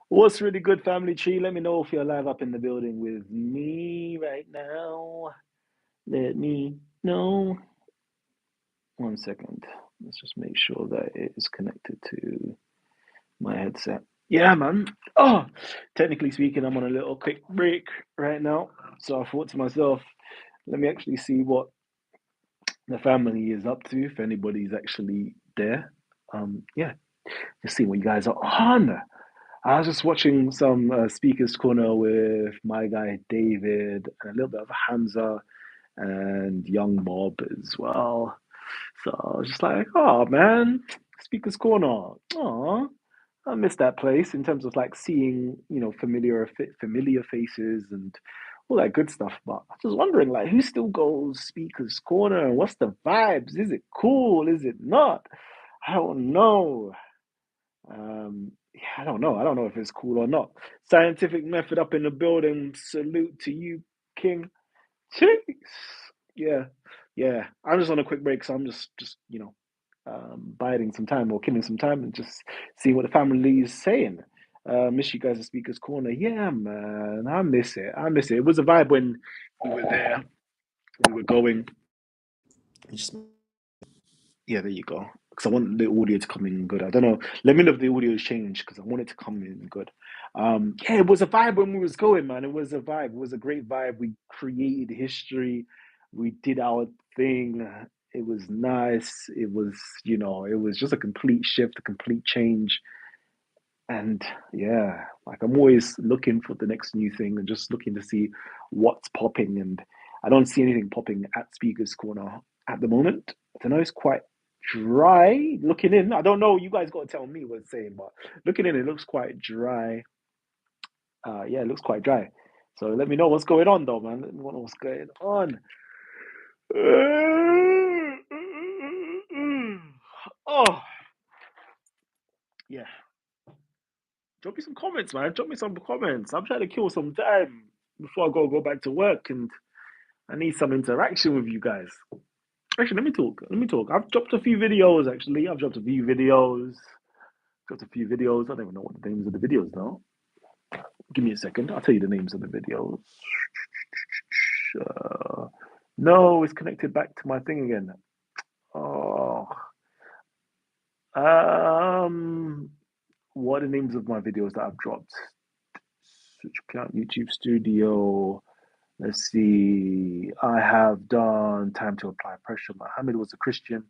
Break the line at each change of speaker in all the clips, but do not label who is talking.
What's really good, family tree? Let me know if you're live up in the building with me right now. Let me know. 1 second. Let's just make sure that it is connected to my headset. Yeah, man. Oh, technically speaking, I'm on a little quick break right now. So I thought to myself, let me actually see what the family is up to, if anybody's actually there. Yeah, just see what you guys are on. I was just watching some Speakers Corner with my guy David and a little bit of Hamza and Young Mob as well. So I was just like, oh man, Speakers Corner. Oh, I miss that place in terms of like seeing, familiar faces and all that good stuff. But I was just wondering, like, who still goes Speakers Corner and what's the vibes? Is it cool? Is it not? I don't know. Yeah, I don't know. I don't know if it's cool or not. Scientific method up in the building. Salute to you, King. Jeez. Yeah, yeah. I'm just on a quick break, so I'm just biding some time or killing some time and just seeing what the family is saying. Miss you guys at Speakers Corner. Yeah, man. I miss it. I miss it. It was a vibe when we were there. We were going. Just Yeah, there you go. Because I want the audio to come in good. I don't know. Let me know if the audio has changed because I want it to come in good. Yeah, it was a vibe when we was going, man. It was a vibe. It was a great vibe. We created history. We did our thing. It was nice. It was just a complete shift, a complete change. And yeah, like I'm always looking for the next new thing and just looking to see what's popping. And I don't see anything popping at Speaker's Corner at the moment. I don't know, it's quite dry looking in. I don't know, you guys got to tell me what it's saying, but looking in, it looks quite dry. Yeah, it looks quite dry. So let me know what's going on, though, man. Let me know what's going on. Oh, yeah. Drop me some comments, man. Drop me some comments. I'm trying to kill some time before I go back to work, and I need some interaction with you guys. Actually, let me talk. Let me talk. I've dropped a few videos. Actually, I've dropped a few videos. Dropped a few videos. I don't even know what the names of the videos now. Give me a second. I'll tell you the names of the videos. Uh, no, it's connected back to my thing again. Oh, um, what are the names of my videos that I've dropped? Switch account, YouTube Studio. Let's see. I have done Time to Apply Pressure. Muhammad was a Christian.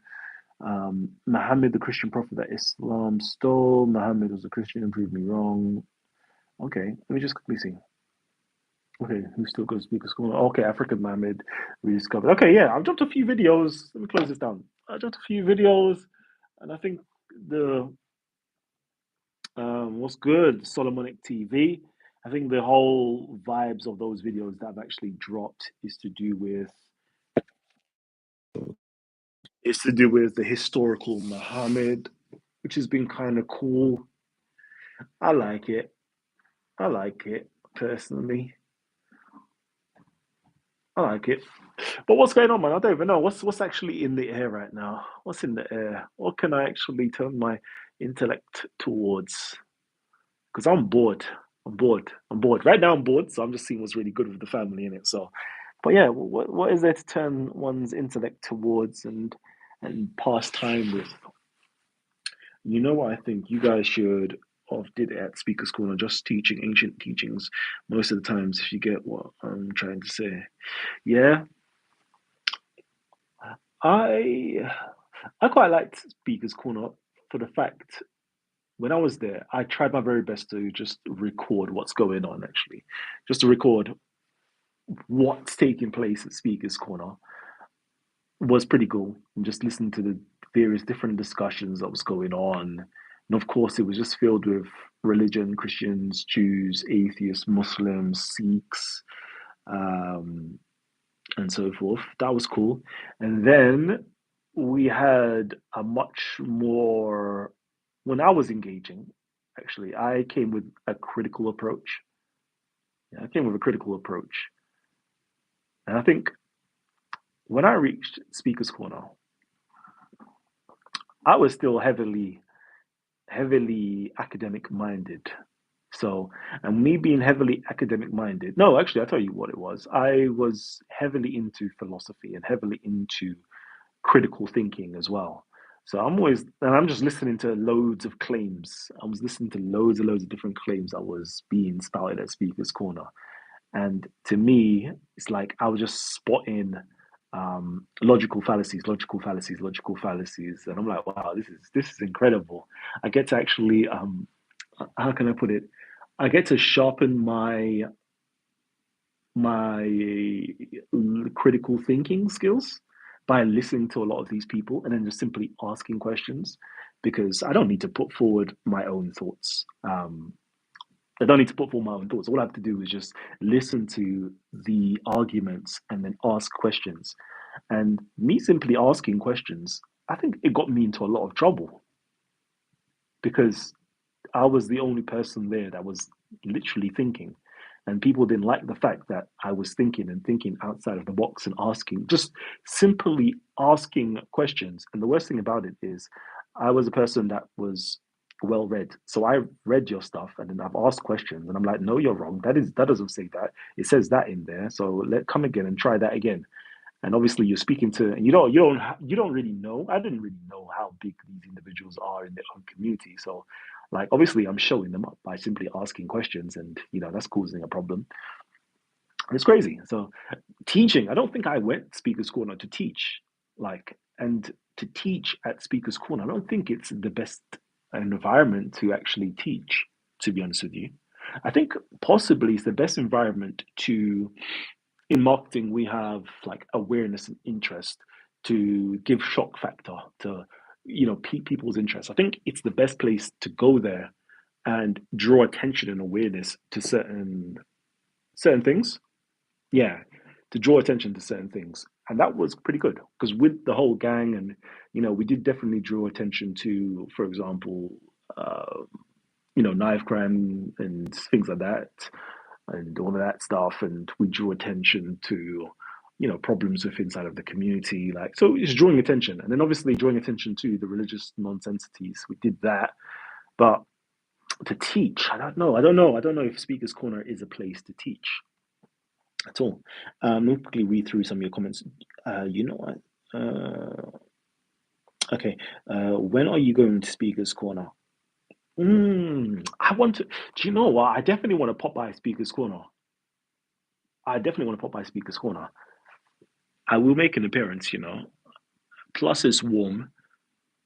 Muhammad, the Christian prophet that Islam stole. Muhammad was a Christian and proved me wrong. Okay, let me just quickly see. Okay, who still goes to speaker school? Okay, African Muhammad rediscovered. Okay, yeah, I've dropped a few videos. Let me close this down. I dropped a few videos, and I think the what's good, Solomonic TV. I think the whole vibes of those videos that I've actually dropped is to do with the historical Muhammad, which has been kind of cool. I like it. I like it personally. I like it. But what's going on, man? I don't even know. What's actually in the air right now? What's in the air? What can I actually turn my intellect towards? Because I'm bored. I'm bored. I'm bored. Right now I'm bored, so I'm just seeing what's really good with the family in it. So, but yeah, what is there to turn one's intellect towards and pass time with? You know what I think you guys should have did at Speaker School and just teaching ancient teachings most of the times if you get what I'm trying to say. Yeah, I I quite liked Speaker's Corner for the fact when I was there, I tried my very best to just record what's going on actually. Just to record what's taking place at Speaker's Corner was pretty cool. And just listening to the various different discussions that was going on. And of course, it was just filled with religion, Christians, Jews, atheists, Muslims, Sikhs, um, and so forth. That was cool. And then we had a much more, when I was engaging, actually, I came with a critical approach. Yeah, I came with a critical approach. And I think when I reached Speaker's Corner, I was still heavily academic minded. So, and me being heavily academic minded, no, actually, I'll tell you what it was. I was heavily into philosophy and heavily into critical thinking as well. So I'm always, and I'm just listening to loads of claims. I was listening to loads and loads of different claims that was being spouted at Speaker's Corner. And to me, it's like I was just spotting logical fallacies, logical fallacies, logical fallacies, and I'm like, wow, this is incredible. I get to actually, how can I put it? I get to sharpen my critical thinking skills by listening to a lot of these people and then just simply asking questions because I don't need to put forward my own thoughts. I don't need to put forward my own thoughts. All I have to do is just listen to the arguments and then ask questions. And me simply asking questions, I think it got me into a lot of trouble because I was the only person there that was literally thinking. And people didn't like the fact that I was thinking and thinking outside of the box and asking, just simply asking questions. And the worst thing about it is, I was a person that was well read. So I read your stuff and then I've asked questions and I'm like, no, you're wrong. That doesn't say that. It says that in there. So let come again and try that again. And obviously you're speaking to, and you don't really know. I didn't really know how big these individuals are in their own community. So like obviously I'm showing them up by simply asking questions, and that's causing a problem. And it's crazy. So teaching, I don't think I went Speaker's Corner to teach. Like, and to teach at Speaker's Corner, I don't think it's the best environment to actually teach, to be honest with you. I think possibly it's the best environment to, in marketing, we have like awareness and interest to give shock factor to, pique people's interest. I think it's the best place to go there and draw attention and awareness to certain things. Yeah, to draw attention to certain things. And that was pretty good because with the whole gang, and we did definitely draw attention to, for example, uh, knife crime and things like that, and all of that stuff. And we drew attention to, problems with inside of the community. Like, so it's drawing attention. And then obviously drawing attention to the religious nonsensities. We did that. But to teach, I don't know. I don't know. I don't know if Speaker's Corner is a place to teach at all. Let me quickly read through some of your comments. You know what? Okay. When are you going to Speaker's Corner? I want to. Do you know what? I definitely want to pop by Speaker's Corner. I definitely want to pop by Speaker's Corner. I will make an appearance. Plus, it's warm.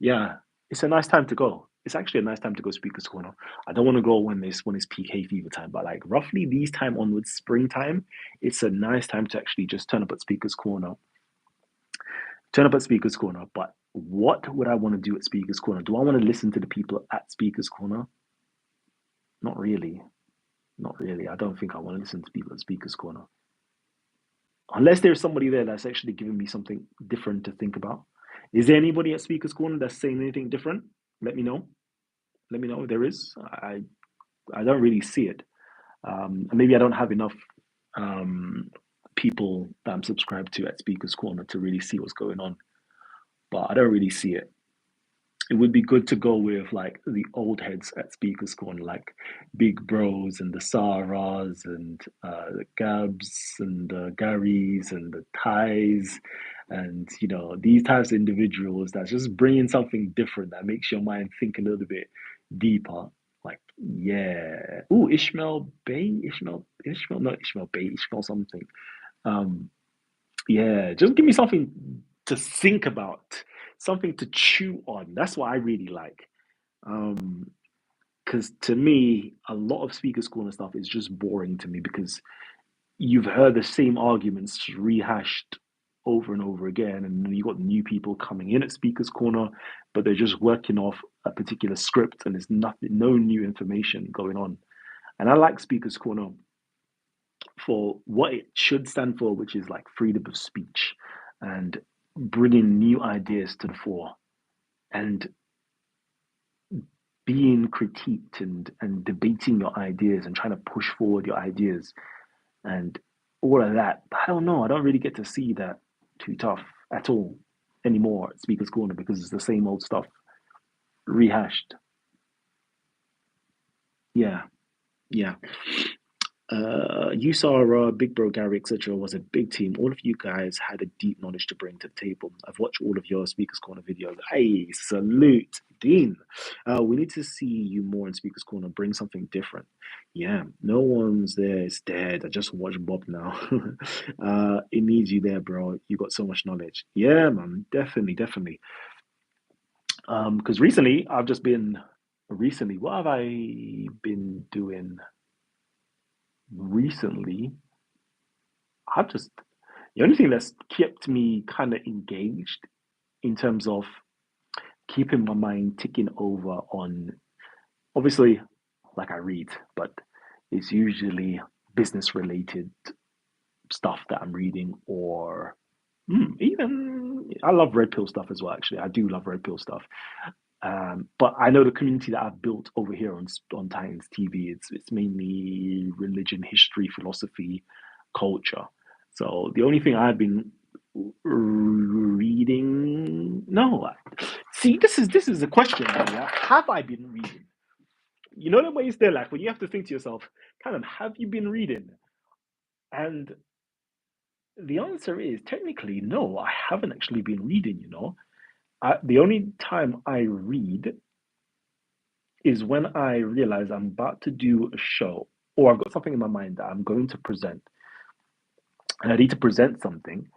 Yeah, it's a nice time to go. It's actually a nice time to go Speaker's Corner. I don't want to go when it's peak hay fever time, but like roughly these time onwards, springtime, it's a nice time to actually just turn up at Speaker's Corner. Turn up at Speaker's Corner. But what would I want to do at Speaker's Corner? Do I want to listen to the people at Speaker's Corner? Not really. Not really. I don't think I want to listen to people at Speaker's Corner. Unless there's somebody there that's actually giving me something different to think about. Is there anybody at Speaker's Corner that's saying anything different? Let me know. Let me know if there is. I don't really see it. And maybe I don't have enough um, people that I'm subscribed to at Speaker's Corner to really see what's going on. But I don't really see it. It would be good to go with like the old heads at Speaker's Corner, like Big Bros and the Saras and the Gabs and the Garys and the Ties, and these types of individuals that's just bringing something different that makes your mind think a little bit deeper. Like, yeah, ooh, Ishmael Bay, Ishmael something. Um, yeah, just give me something to think about, something to chew on. That's what I really like. Um, because to me, a lot of Speaker's Corner stuff is just boring to me because you've heard the same arguments rehashed over and over again, and then you got new people coming in at Speaker's Corner, but they're just working off a particular script, and there's nothing, no new information going on. And I like Speaker's Corner for what it should stand for, which is like freedom of speech and bringing new ideas to the fore and being critiqued and debating your ideas and trying to push forward your ideas and all of that. But I don't know. I don't really get to see that too tough at all anymore at Speaker's Corner because it's the same old stuff rehashed. Yeah. Yeah. You, Sarah, Big Bro, Gary, etc. was a big team. All of you guys had a deep knowledge to bring to the table. I've watched all of your Speakers Corner videos. Hey, salute, Dean. We need to see you more in Speakers Corner. Bring something different. Yeah, no one's there. It's dead. I just watched Bob now. It needs you there, bro. You got so much knowledge. Yeah, man, definitely, definitely. Because recently, what have I been doing recently? I've just The only thing that's kept me kind of engaged in terms of keeping my mind ticking over on, obviously, like I read, but it's usually business related stuff that I'm reading, or even I love red pill stuff as well. Actually, I do love red pill stuff. But I know the community that I've built over here on Titans TV. It's mainly religion, history, philosophy, culture. So the only thing I've been reading, no, see, this is a question. Yeah? Have I been reading? You know the way it's there, like when you have to think to yourself, kind of, have you been reading? And the answer is technically no. I haven't actually been reading. The only time I read is when I realize I'm about to do a show or I've got something in my mind that I'm going to present and I need to present something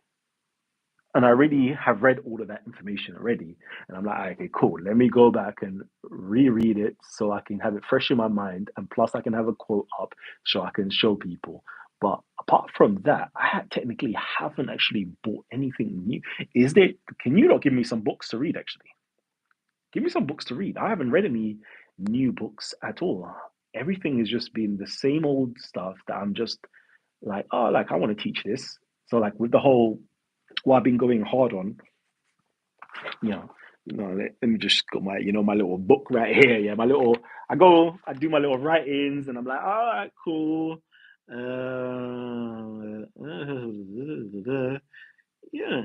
and I already have read all of that information already. And I'm like, okay, cool. Let me go back and reread it so I can have it fresh in my mind. And plus, I can have a quote up so I can show people. But apart from that, technically haven't actually bought anything new. Can you not give me some books to read actually? Give me some books to read. I haven't read any new books at all. Everything has just been the same old stuff that I'm just like, oh, like I want to teach this. So like with the whole what I've been going hard on, you know, let me just got my little book right here. Yeah, I do my little write-ins, and I'm like, all right, cool. Yeah,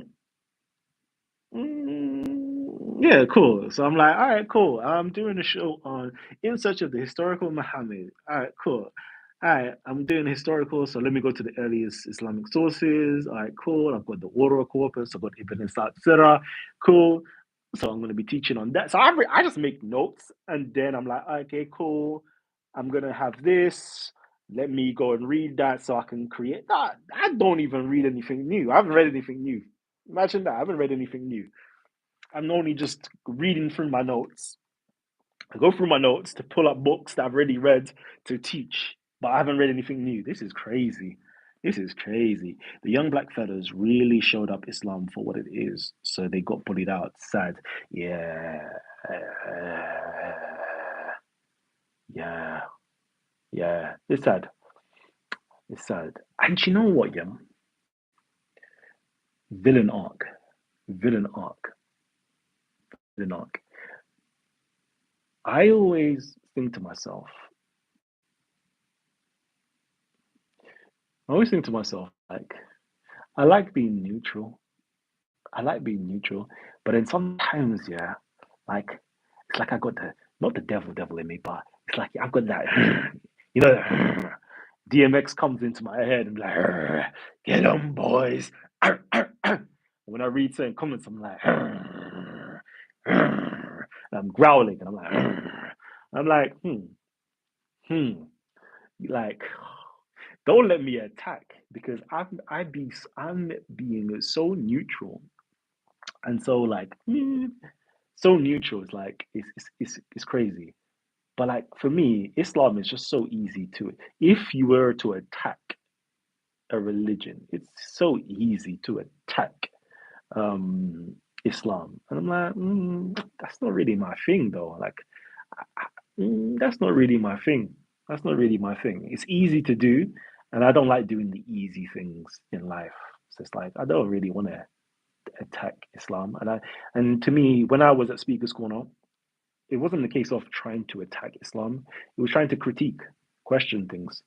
yeah, cool. So I'm like, all right, cool. I'm doing a show on In Search of the Historical Muhammad. All right, cool. All right, I'm doing historical, so let me go to the earliest Islamic sources. All right, cool. I've got the Order of Corpus, I've got Ibn Sa'd Sirah. Cool. So I'm going to be teaching on that. So I just make notes, and then I'm like, okay, cool. I'm going to have this. Let me go and read that so I can create that. I don't even read anything new. I haven't read anything new. Imagine that. I haven't read anything new. I'm only just reading through my notes. I go through my notes to pull up books that I've already read to teach, but I haven't read anything new. This is crazy. This is crazy. The young black fellas really showed up Islam for what it is, so they got bullied out. Sad. Yeah. Yeah. Yeah. It's sad. It's sad. And you know what, yeah? Villain arc. Villain arc. Villain arc. I always think to myself, like, I like being neutral. I like being neutral, but then sometimes, yeah, like it's like I got the not the devil in me, but it's like I've got that, DMX comes into my head and be like, get on, boys. When I read certain comments, I'm like, and I'm growling, and I'm like, like don't let me attack because I'm being so neutral and so like so neutral. It's like it's crazy. But like for me, Islam is just so easy to. If you were to attack a religion, it's so easy to attack um, Islam, and I'm like, that's not really my thing, though. Like, that's not really my thing. That's not really my thing. It's easy to do, and I don't like doing the easy things in life. So it's like I don't really want to attack Islam. And to me, when I was at Speaker's Corner, it wasn't a case of trying to attack Islam. It was trying to critique, question things.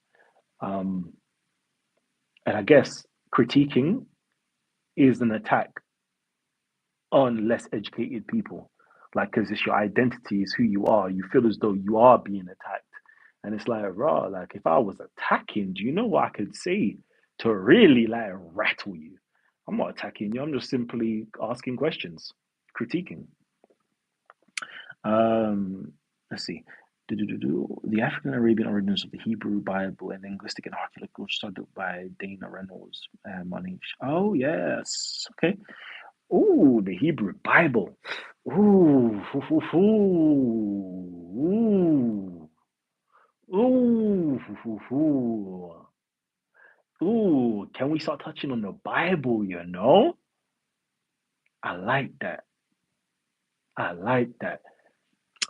Um, and I guess critiquing is an attack on less educated people. Like, because it's your identity, is who you are. You feel as though you are being attacked. And it's like, raw, like if I was attacking, do you know what I could say to really like rattle you? I'm not attacking you, I'm just simply asking questions, critiquing. Um, let's see. The African Arabian origins of the Hebrew Bible and linguistic and archaeological study by Dana Reynolds and Manish. Oh yes. Okay. Ooh, the Hebrew Bible. Ooh, ooh, ooh, ooh, ooh, ooh. Ooh, can we start touching on the Bible, you know? I like that. I like that.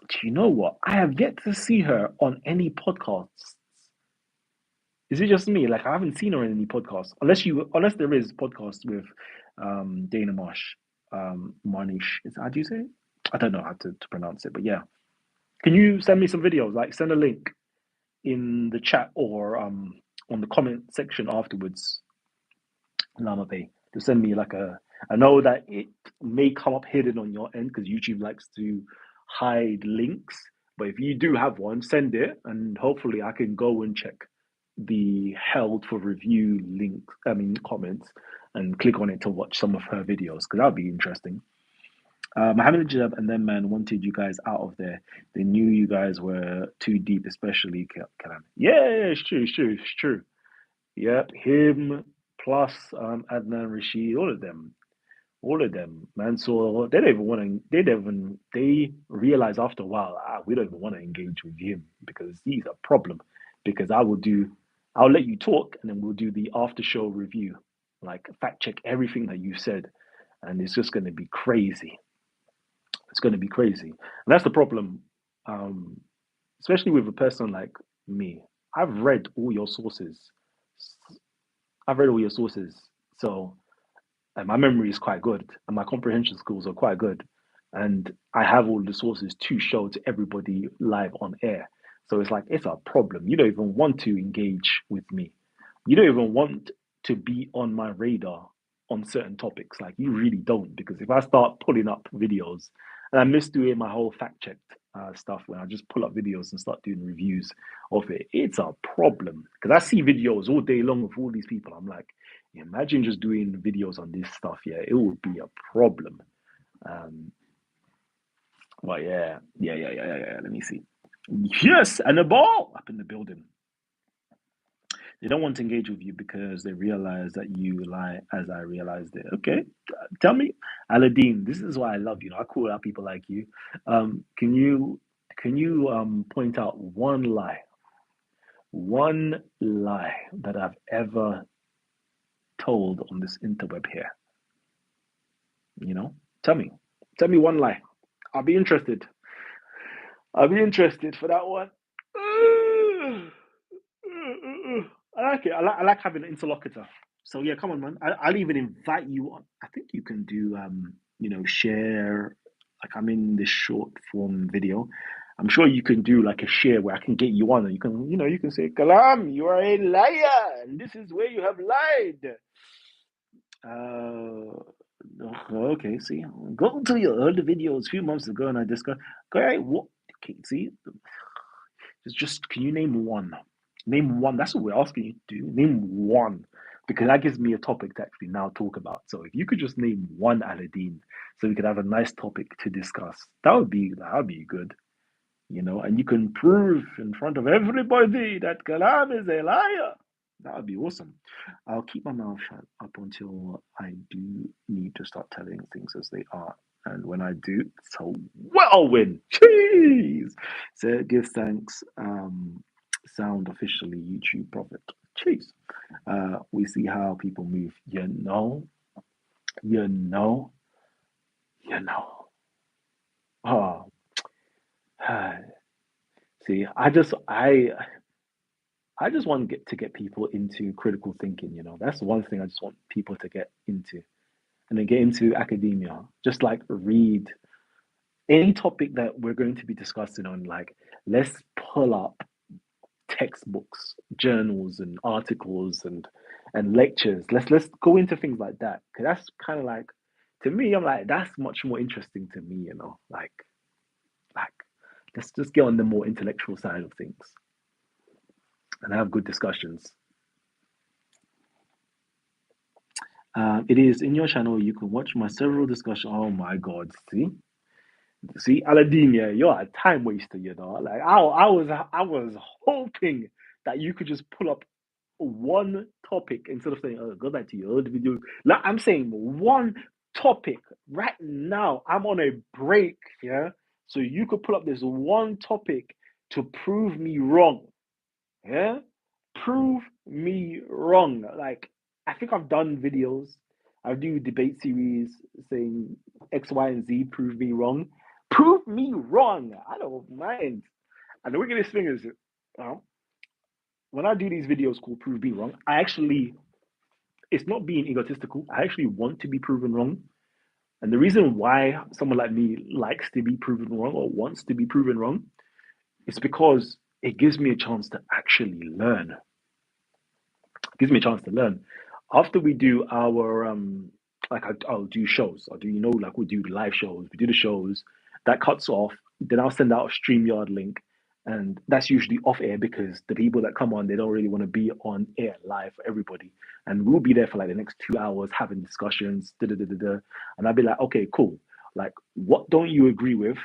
Do you know what? I have yet to see her on any podcasts. Is it just me? Like I haven't seen her in any podcasts, unless there is podcast with Dana Marsh, Manish. Is how do you say it? I don't know how to pronounce it, but yeah. Can you send me some videos? Like send a link in the chat or on the comment section afterwards, Lama Pay, to send me like a. I know that it may come up hidden on your end because YouTube likes to hide links, but if you do have one, send it, and hopefully I can go and check the held for review link. I mean comments, and click on it to watch some of her videos because that would be interesting. Mohammed Jab and them man wanted you guys out of there. They knew you guys were too deep, especially Kalam. Yeah, it's true, it's true, it's true. Yep, him plus Adnan Rashid, all of them, man. So they don't even want to. They don't even. They realize after a while, we don't even want to engage with him because he's a problem. Because I'll let you talk, and then we'll do the after show review, like fact check everything that you said, and it's just going to be crazy. It's going to be crazy, and that's the problem. Um, Especially with a person like me, I've read all your sources. I've read all your sources, so and my memory is quite good, and my comprehension skills are quite good, and I have all the sources to show to everybody live on air. So it's like it's a problem. You don't even want to engage with me. You don't even want to be on my radar on certain topics. Like you really don't, because if I start pulling up videos, and I miss doing my whole fact check stuff when I just pull up videos and start doing reviews of it, it's a problem because I see videos all day long of all these people. I'm like, imagine just doing videos on this stuff. Yeah, it would be a problem. Um, but yeah. Let me see. Yes, and the ball up in the building. They don't want to engage with you because they realize that you lie, as I realized it. Okay, tell me, Aladdin. This is why I love you. I call out people like you. Can you point out one lie that I've ever told on this interweb here? You know, tell me, tell me one lie. I'll be interested. I'll be interested for that one. I like it. I like having an interlocutor. So yeah, come on, man. I'll even invite you on. I think you can do share. Like I'm in this short form video. I'm sure you can do like a share where I can get you on, and you can say, "Kalam, you are a liar, and this is where you have lied." Uh, okay, see, go to your early videos a few months ago, and I discussed. Okay, what? Okay, see, it's just can you name one? Name one. That's what we're asking you to do. Name one, because that gives me a topic to actually now talk about. So if you could just name one Aladdin, so we could have a nice topic to discuss, that would be good. And you can prove in front of everybody that Kalam is a liar. That would be awesome. I'll keep my mouth shut up until I do need to start telling things as they are. And when I do, it's a whirlwind. Jeez. So give thanks. Sound officially YouTube prophet. Jeez. We see how people move. You know, you know. Oh, see, I just want to get people into critical thinking. That's one thing I just want people to get into, and then get into academia. Just like read any topic that we're going to be discussing on. Like, let's pull up textbooks, journals, and articles, and lectures. Let's go into things like that because that's kind of like, to me, I'm like that's much more interesting to me. Like let's just get on the more intellectual side of things. and have good discussions. It is in your channel. You can watch my several discussions. Oh my God! See, Aladdin, yeah, you're a time waster, you know. Like I was hoping that you could just pull up one topic instead of saying, "Oh, go back to your old video." Like I'm saying, one topic right now. I'm on a break, yeah. So you could pull up this one topic to prove me wrong, yeah. Prove me wrong. Like I think I've done videos. I do debate series saying X, Y, and Z. Prove me wrong. Prove me wrong. I don't mind. And the wickedest thing is, uh, when I do these videos called "Prove Me Wrong," I actually it's not being egotistical. I actually want to be proven wrong. And the reason why someone like me likes to be proven wrong or wants to be proven wrong is because it gives me a chance to actually learn. It gives me a chance to learn. After we do our like I'll do shows. I'll do like we do the live shows. We do the shows. That cuts off. Then I'll send out a StreamYard link. And that's usually off air because the people that come on, they don't really want to be on air live for everybody. And we'll be there for like the next 2 hours having discussions. Da, da, da, da, da. And I'll be like, okay, cool. Like, what don't you agree with?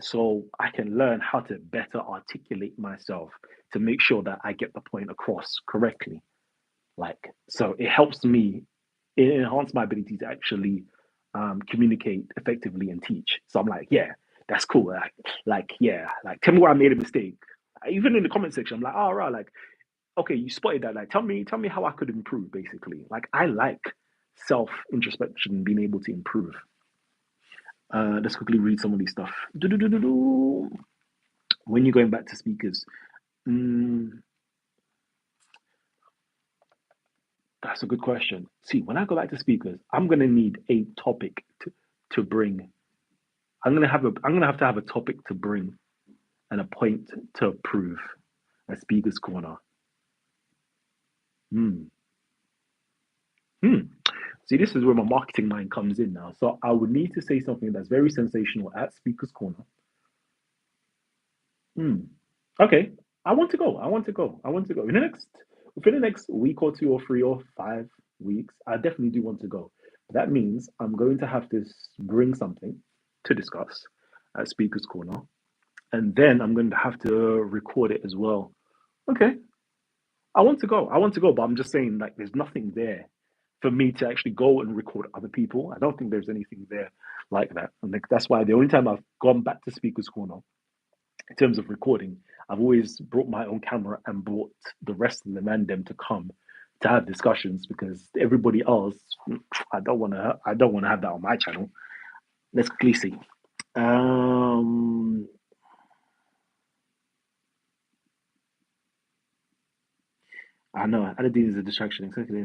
So I can learn how to better articulate myself to make sure that I get the point across correctly. Like, so it helps me, it enhances my ability to actually communicate effectively and teach. So I'm like, yeah, that's cool. Yeah, like tell me where I made a mistake. Even in the comment section, I'm like, oh right, like, okay, you spotted that. Like, tell me how I could improve, basically. Like I like self introspection, being able to improve. Let's quickly read some of these stuff. Do-do-do-do-do. When you're going back to speakers, mm, that's a good question. See, when I go back to speakers, I'm gonna need a topic to bring. I'm gonna have to have a topic to bring and a point to prove a speaker's corner. Hmm. Hmm. See, this is where my marketing mind comes in now. So I would need to say something that's very sensational at speaker's corner. Hmm. Okay. I want to go. I want to go. I want to go. Within the next week or 2 or 3 or 5 weeks, I definitely do want to go. That means I'm going to have to bring something to discuss at Speaker's Corner, and then I'm going to have to record it as well. Okay, I want to go. I want to go, but I'm just saying, like, there's nothing there for me to actually go and record other people. I don't think there's anything there like that. And like, that's why the only time I've gone back to Speaker's Corner in terms of recording, I've always brought my own camera and brought the rest of the mandem to come to have discussions because everybody else, I don't want to have that on my channel. Let's quickly see. Um, I know Aladdin is a distraction. Exactly.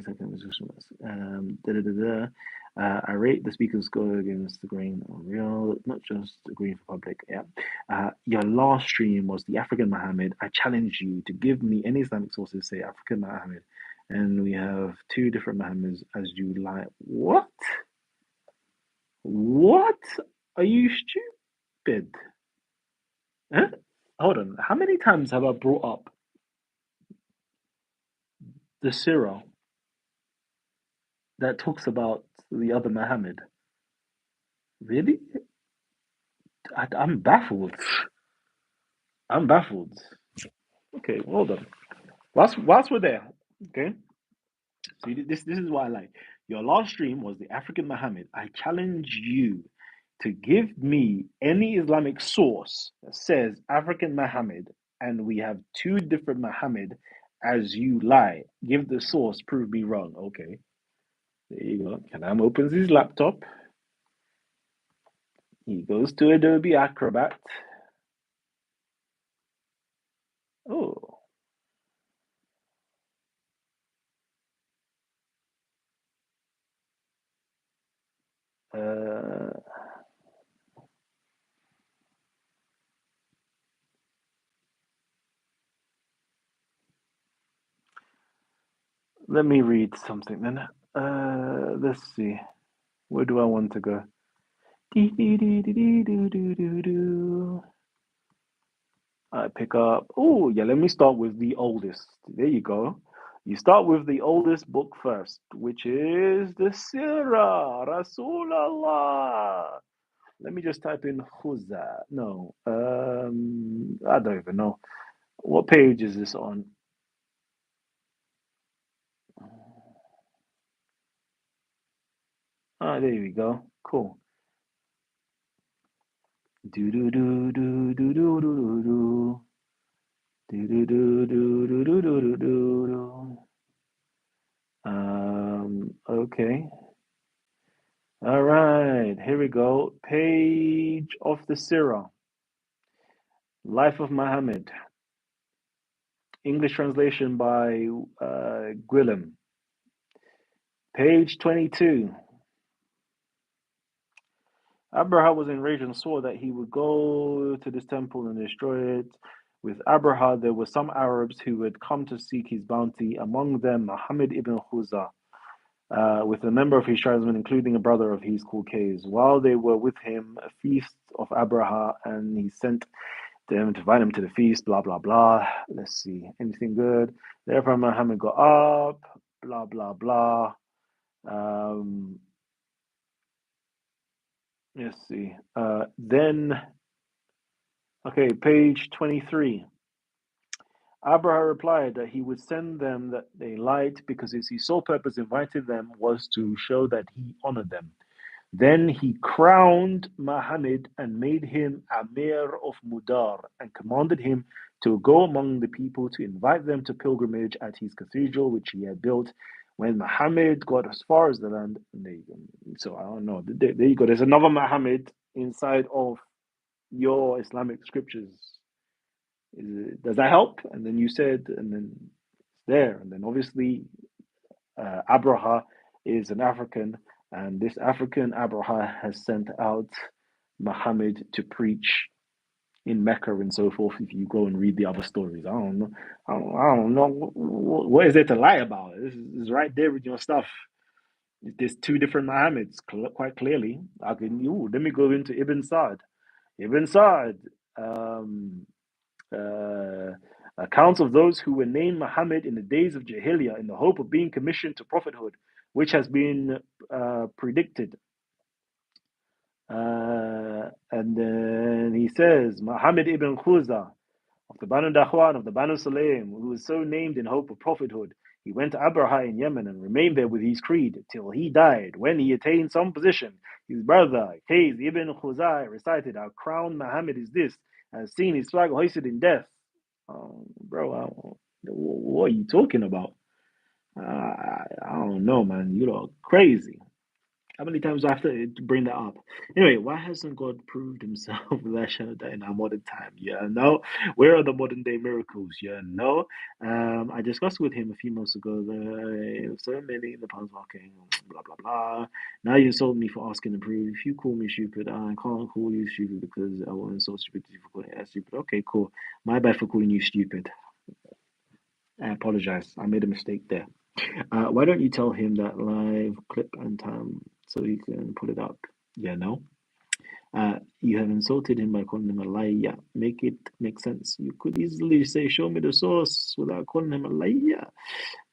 Da, da, da, da. I rate the speakers go against the grain on real, not just the green for public. Yeah. Your last stream was the African Muhammad. I challenge you to give me any Islamic sources say African Muhammad, and we have two different Muhammads as you like. What? What? Are you stupid? Huh? Hold on. How many times have I brought up the Sirah that talks about the other Muhammad? Really? I'm baffled. I'm baffled. Okay, well done. Whilst we're there, okay. See, this is what I like. Your last stream was the African Muhammad. I challenge you to give me any Islamic source that says African Muhammad, and we have two different Muhammad as you lie. Give the source, prove me wrong. Okay, there you go. Kanam opens his laptop. He goes to Adobe Acrobat. Oh, uh, let me read something then. Let's see. Where do I want to go? Dee, dee, dee, dee, dee, doo, doo, doo, doo. I pick up. Oh, yeah, let me start with the oldest. There you go. You start with the oldest book first, which is the Sirah, Rasulallah. Let me just type in Khuza. No, I don't even know. What page is this on? Ah, there we go. Cool. Do do do do do do do do do do do do do do do do do. Okay. All right, here we go. Page of the Sirah, Life of Muhammad, English translation by Gwilym. Page 22. Abraha was enraged and swore that he would go to this temple and destroy it. With Abraha, there were some Arabs who had come to seek his bounty, among them Muhammad ibn Khuza, with a member of his tribesmen, including a brother of his called Kays. While they were with him, a feast of Abraha, and he sent them to invite him to the feast, blah, blah, blah. Let's see, anything good? Therefore, Muhammad got up, blah, blah, blah. Um, let's see. Okay, page 23. Abraha replied that he would send them that they light because his sole purpose inviting them was to show that he honored them. Then he crowned Muhammad and made him Amir of Mudar and commanded him to go among the people to invite them to pilgrimage at his cathedral, which he had built. When Muhammad got as far as the land, so I don't know. There you go. There's another Muhammad inside of your Islamic scriptures. Does that help? And then you said, and then it's there. And then obviously, Abraha is an African, and this African Abraha has sent out Muhammad to preach in Mecca and so forth. If you go and read the other stories, I don't know. I don't know. What is there to lie about? This is right there with your stuff. There's two different Muhammads, quite clearly. Let me go into Ibn Sa'd. Ibn Sa'd. Um, uh, Accounts of those who were named Muhammad in the days of Jahiliyyah in the hope of being commissioned to prophethood, which has been predicted. And then he says, Muhammad ibn Khuza of the Banu Dakhwan of the Banu Sulaim, who was so named in hope of prophethood. He went to Abraha in Yemen and remained there with his creed till he died. When he attained some position, his brother, Kays ibn Khuzai, recited, Our crown Muhammad is this, and has seen his flag hoisted in death. Bro, what are you talking about? I don't know, man. You are crazy. How many times do I have to bring that up? Anyway, why hasn't God proved himself with that in our modern time? Yeah, no. Where are the modern day miracles? Yeah, no. I discussed with him a few months ago that so many in the past, okay, blah, blah, blah. Now you insult me for asking to prove. If you call me stupid, I can't call you stupid because I want insult stupidity for calling you stupid. Okay, cool. My bad for calling you stupid. I apologize. I made a mistake there. Why don't you tell him that live clip and time so he can pull it up? Yeah, no. You have insulted him by calling him a liar. Make it make sense. You could easily say, "Show me the source," without calling him a liar.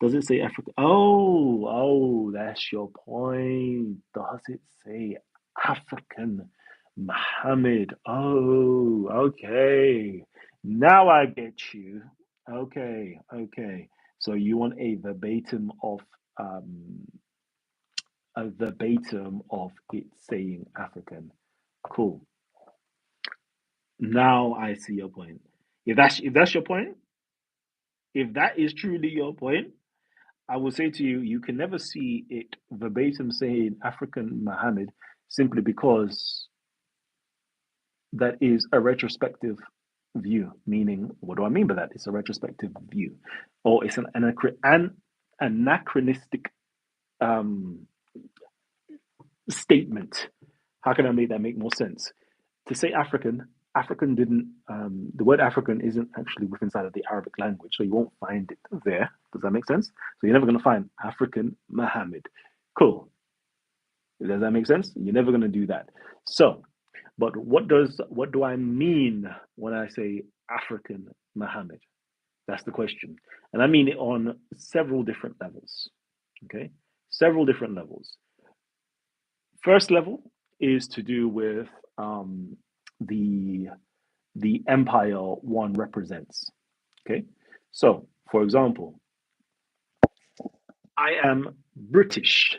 Does it say Africa? Oh, that's your point. Does it say African Muhammad? Oh, okay. Now I get you. Okay. So you want um a verbatim of it saying African. Cool. Now I see your point. If that's your point, if that is truly your point, I will say to you, you can never see it verbatim saying African Muhammad simply because that is a retrospective view. Meaning, what do I mean by that? It's a retrospective view, or it's an anachronistic um, statement. How can I make that make more sense? To say African didn't. The word African isn't actually within inside of the Arabic language, so you won't find it there. Does that make sense? So you're never going to find African Muhammad. Cool. Does that make sense? You're never going to do that. So, but what do I mean when I say African Muhammad? That's the question. And I mean it on several different levels. Okay? Several different levels. First level is to do with the empire one represents. Okay? So, for example, I am British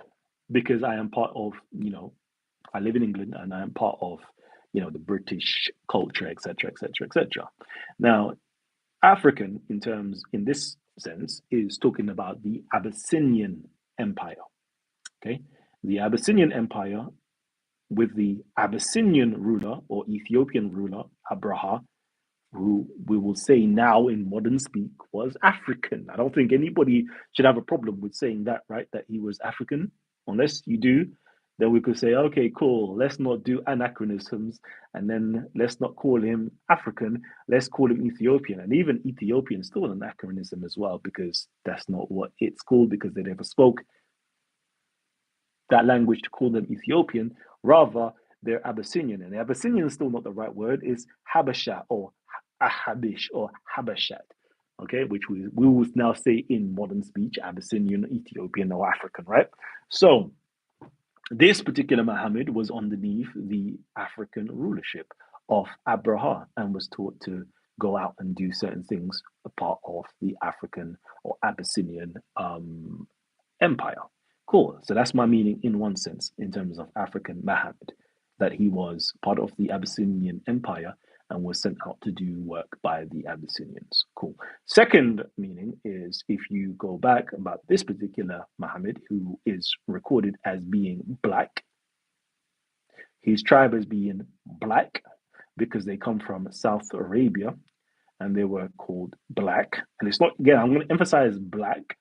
because I am part of, I live in England and I am part of, the British culture, etc., etc., etc. Now, African, in this sense, is talking about the Abyssinian Empire. Okay, the Abyssinian Empire with the Abyssinian ruler or Ethiopian ruler Abraha, who we will say now in modern speak was African. I don't think anybody should have a problem with saying that, right? That he was African. Unless you do, then we could say, okay, cool, let's not do anachronisms and then let's not call him African, let's call him Ethiopian. And even Ethiopian is still an anachronism as well, because that's not what it's called, because they never spoke that language to call them Ethiopian. Rather, they're Abyssinian. And Abyssinian is still not the right word, it's Habasha or Ahabish or Habashat, okay, which we will now say in modern speech, Abyssinian, Ethiopian, or African, right? So this particular Muhammad was underneath the African rulership of Abraha and was taught to go out and do certain things a part of the African or Abyssinian empire. Cool. So that's my meaning in one sense, in terms of African Muhammad, that he was part of the Abyssinian Empire and was sent out to do work by the Abyssinians. Cool. Second meaning is if you go back about this particular Muhammad, who is recorded as being black, his tribe as being black because they come from South Arabia and they were called black. And it's not, again, I'm going to emphasize black.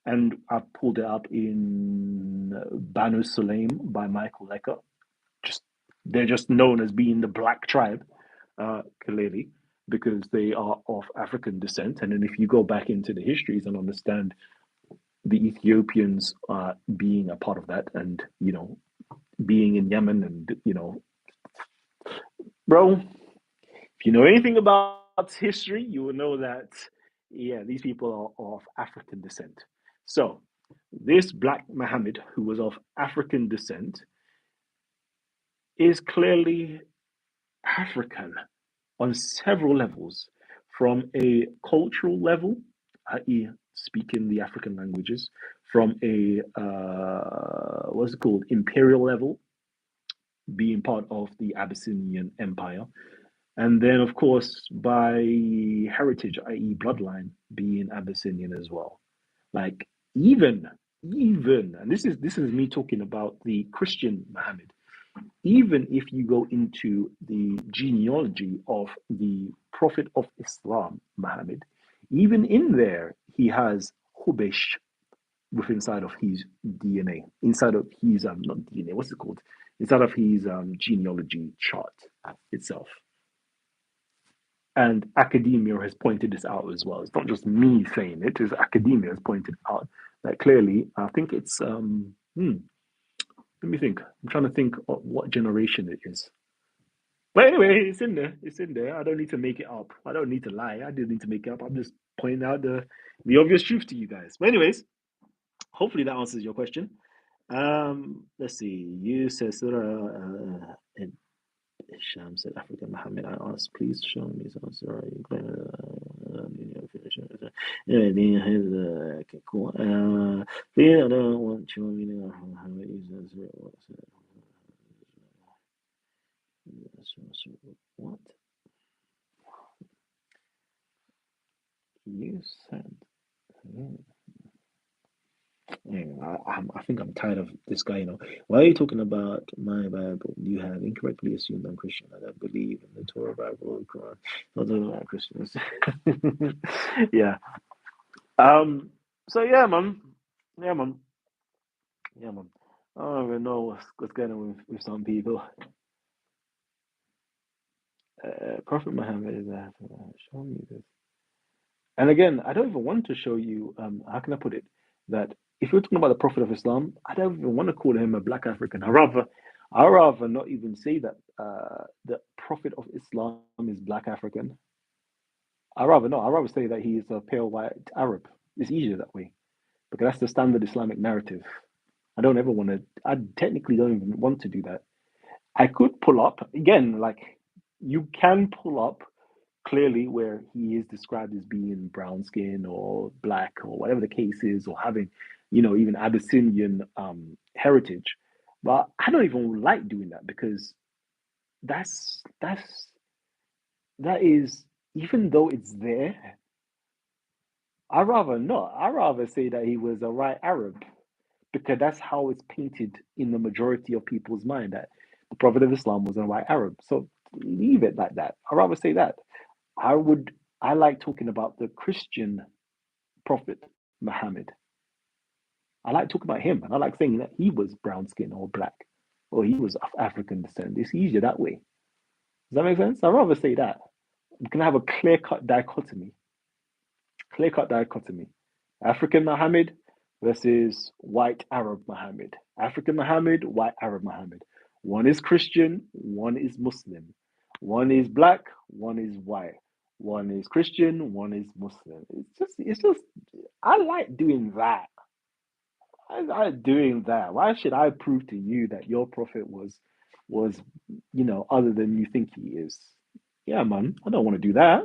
And I pulled it up in Banu Sulaim by Michael Lecker. They're just known as being the black tribe, clearly, because they are of African descent. And then if you go back into the histories and understand the Ethiopians being a part of that, and being in Yemen, and bro, if you know anything about history, you will know that these people are of African descent. So this black Muhammad, who was of African descent, is clearly African on several levels, from a cultural level, i.e., speaking the African languages, from a what's it called, imperial level, being part of the Abyssinian Empire, and then of course by heritage, i.e., bloodline, being Abyssinian as well. Like even, and this is me talking about the Christian Muhammad. Even if you go into the genealogy of the Prophet of Islam, Muhammad, even in there, he has Hubesh with inside of his DNA, inside of his, not DNA, what's it called? Inside of his genealogy chart itself. And academia has pointed this out as well. It's not just me saying it, it's academia has pointed out that clearly. I think it's, let me think. I'm trying to think of what generation it is. But anyway, it's in there. It's in there. I don't need to make it up. I don't need to lie. I didn't need to make it up. I'm just pointing out the obvious truth to you guys. But anyways, hopefully that answers your question. Let's see. You said Surah Sham said African Muhammad. I asked, please show me some Surah. Okay, cool. The other one, show me Muhammad is what? You said. I think I'm tired of this guy. Why are you talking about my Bible? You have incorrectly assumed I'm Christian. I don't believe in the Torah, Bible, or Quran. Not talking about Christians. Yeah. So yeah, man. Yeah, man. Yeah, man. I don't even know what's going on with some people. Prophet Muhammad is show me this. And again, I don't even want to show you, how can I put it, that if you're talking about the Prophet of Islam, I don't even want to call him a black African. I rather not even say that the Prophet of Islam is black African. I'd rather say that he's a pale white Arab. It's easier that way because that's the standard Islamic narrative. I don't ever want to. I technically don't even want to do that. I could pull up again, like you can pull up clearly where he is described as being brown skin or black or whatever the case is, or having, even Abyssinian heritage. But I don't even like doing that because that is, even though it's there, I rather not. I rather say that he was a white Arab because that's how it's painted in the majority of people's mind that the Prophet of Islam was a white Arab. So leave it like that. I rather say that. I would. I like talking about the Christian Prophet Muhammad. I like talking about him, and I like saying that he was brown skin or black, or he was of African descent. It's easier that way. Does that make sense? I'd rather say that. We can have a clear cut dichotomy. Clear cut dichotomy. African Muhammad versus white Arab Muhammad. African Muhammad, white Arab Muhammad. One is Christian, one is Muslim. One is black, one is white. One is Christian, one is Muslim. It's just, I like doing that. I like doing that. Why should I prove to you that your prophet was, other than you think he is? Yeah, man, I don't want to do that.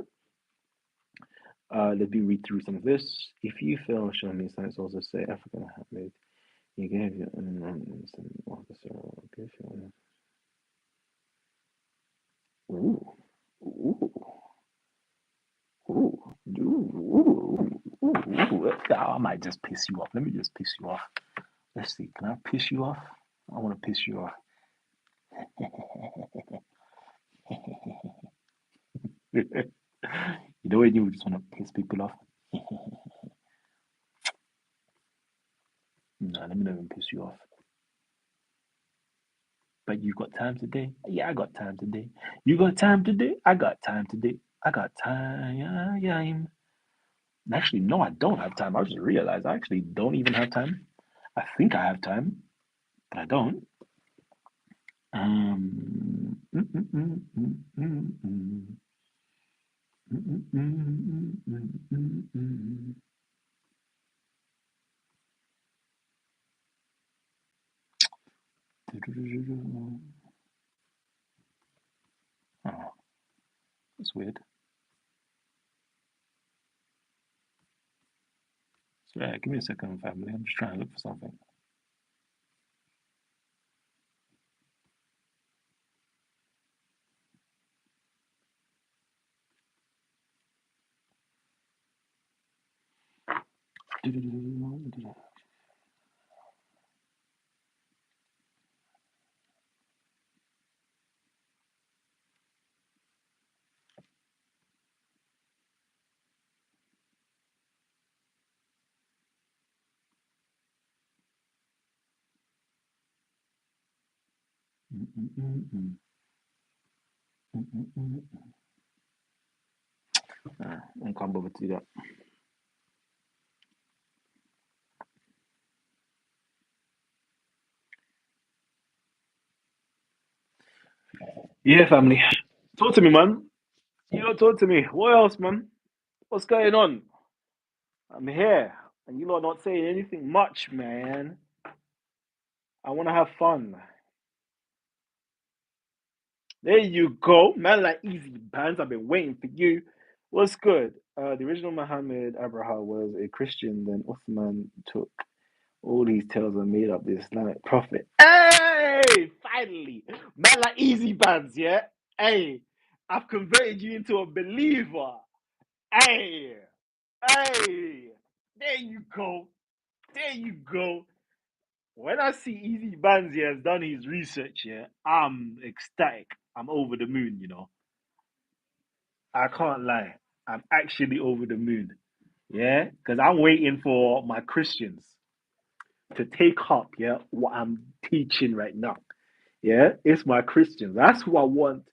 Let me read through some of this. If you fail, show me signs. Also say African Muhammad. You gave your officer. Ooh, ooh, ooh, ooh, ooh. I might just piss you off. Let me just piss you off. Let's see. Can I piss you off? I want to piss you off. You know when you just want to piss people off? No, let me not even piss you off. But you got time today? Yeah, I got time today. You got time today? I got time today. I got time. Actually, no, I don't have time. I just realized I actually don't even have time. I think I have time, but I don't. Um, mm, mm, mm, mm, mm, mm, mm, mm, mm, mm, mm, mm. Oh, that's weird. So, yeah, give me a second, family. I'm just trying to look for something. I can't bother to do that. Yeah, family. Talk to me, man. You lot talk to me. What else, man? What's going on? I'm here. And you lot not saying anything much, man. I want to have fun. There you go. Man, like easy bands. I've been waiting for you. What's good? The original Muhammad Abraha was a Christian, then Uthman took all these tales and made up the Islamic prophet. Hey, finally. Man, like easy bands, yeah? Hey, I've converted you into a believer. Hey, hey, there you go. There you go. When I see Easy Banzi has done his research, yeah, I'm ecstatic. I'm over the moon, I can't lie. I'm actually over the moon. Yeah, because I'm waiting for my Christians to take up, yeah, what I'm teaching right now. Yeah, it's my Christians. That's who I want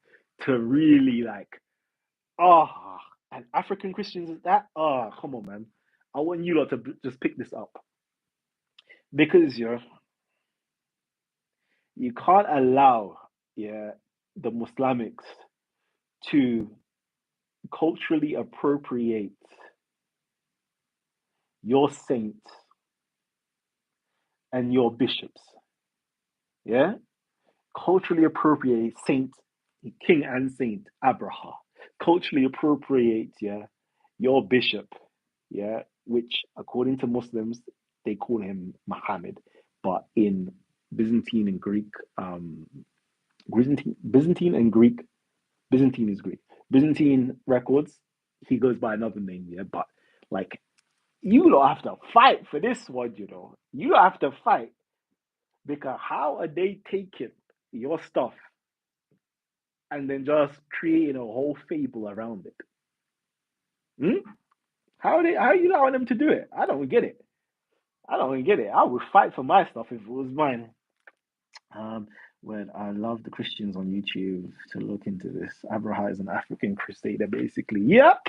to really like. Ah, and African Christians is that? Ah, come on, man. I want you lot to just pick this up because you can't allow, yeah, the Muslimics to culturally appropriate your saints and your bishops. Yeah? Culturally appropriate Saint, King and Saint Abraha. Culturally appropriate, yeah, your bishop, yeah, which according to Muslims, they call him Muhammad, but in Byzantine and Greek, Byzantine and Greek, Byzantine is Greek. Byzantine records, he goes by another name, yeah, but like you don't have to fight for this one, you know. You have to fight because how are they taking your stuff and then just creating a whole fable around it? Hmm? How are you allowing them to do it? I don't get it. I don't get it. I would fight for my stuff if it was mine. Um, when I love the Christians on YouTube to look into this. Abraha is an African crusader, basically. Yep.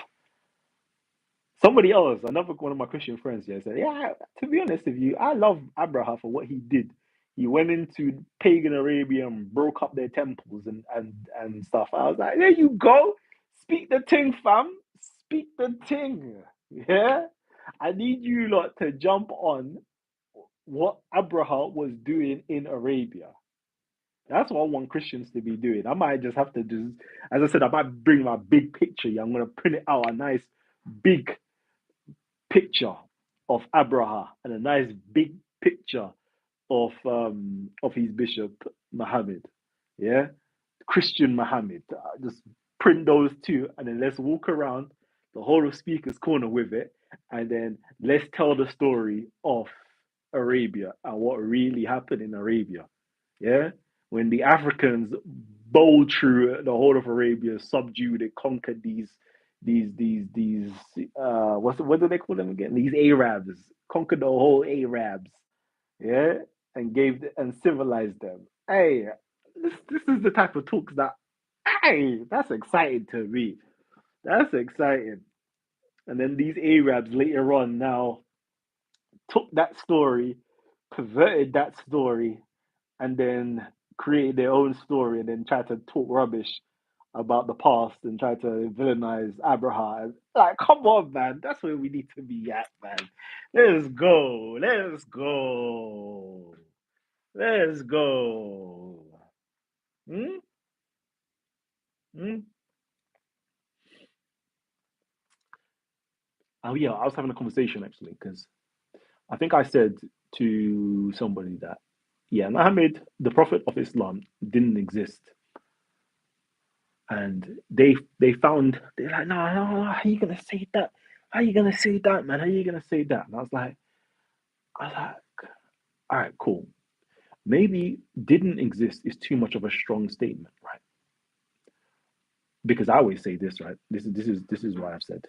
Somebody else, another one of my Christian friends, yeah, said, "Yeah, to be honest with you, I love Abraha for what he did. He went into pagan Arabia and broke up their temples and stuff." I was like, "There you go. Speak the thing, fam. Speak the thing. Yeah. I need you lot to jump on what Abraha was doing in Arabia. That's what I want Christians to be doing. I might just have to just, as I said, I might bring my big picture. Yeah, I'm gonna print it out, a nice big picture of Abraha and a nice big picture of his bishop Muhammad. Yeah, Christian Muhammad. Just print those two, and then let's walk around the whole of Speaker's Corner with it, and then let's tell the story of Arabia and what really happened in Arabia. Yeah, when the Africans bowled through the whole of Arabia, subdued it, conquered these what do they call them again? These Arabs conquered the whole Arabs, yeah, and and civilized them. Hey, this is the type of talks that, hey, that's exciting to me. That's exciting. And then these Arabs later on now took that story, perverted that story, and then create their own story and then try to talk rubbish about the past and try to villainize Abraham. Like, come on, man. That's where we need to be at, man. Let's go. Let's go. Let's go. Hmm? Hmm? Oh, yeah. I was having a conversation actually because I think I said to somebody that, yeah, Muhammad, the Prophet of Islam, didn't exist. And they found they're like, no, no, how are you gonna say that? How are you gonna say that, man? How are you gonna say that? And I was like, all right, cool. Maybe didn't exist is too much of a strong statement, right? Because I always say this, right? This is what I've said,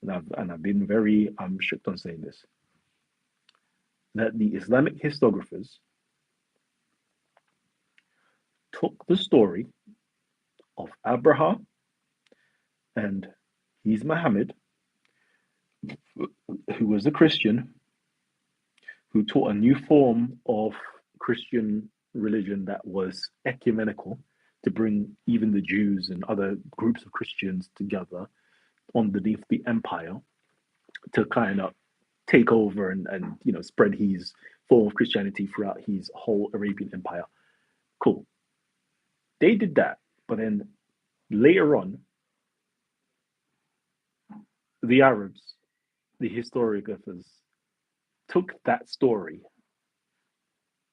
and I've been very strict on saying this, that the Islamic historiographers took the story of Abraham and his Muhammad, who was a Christian, who taught a new form of Christian religion that was ecumenical to bring even the Jews and other groups of Christians together underneath the empire to kind of take over and spread his form of Christianity throughout his whole Arabian empire. Cool. They did that, but then later on, the Arabs, the historiographers, took that story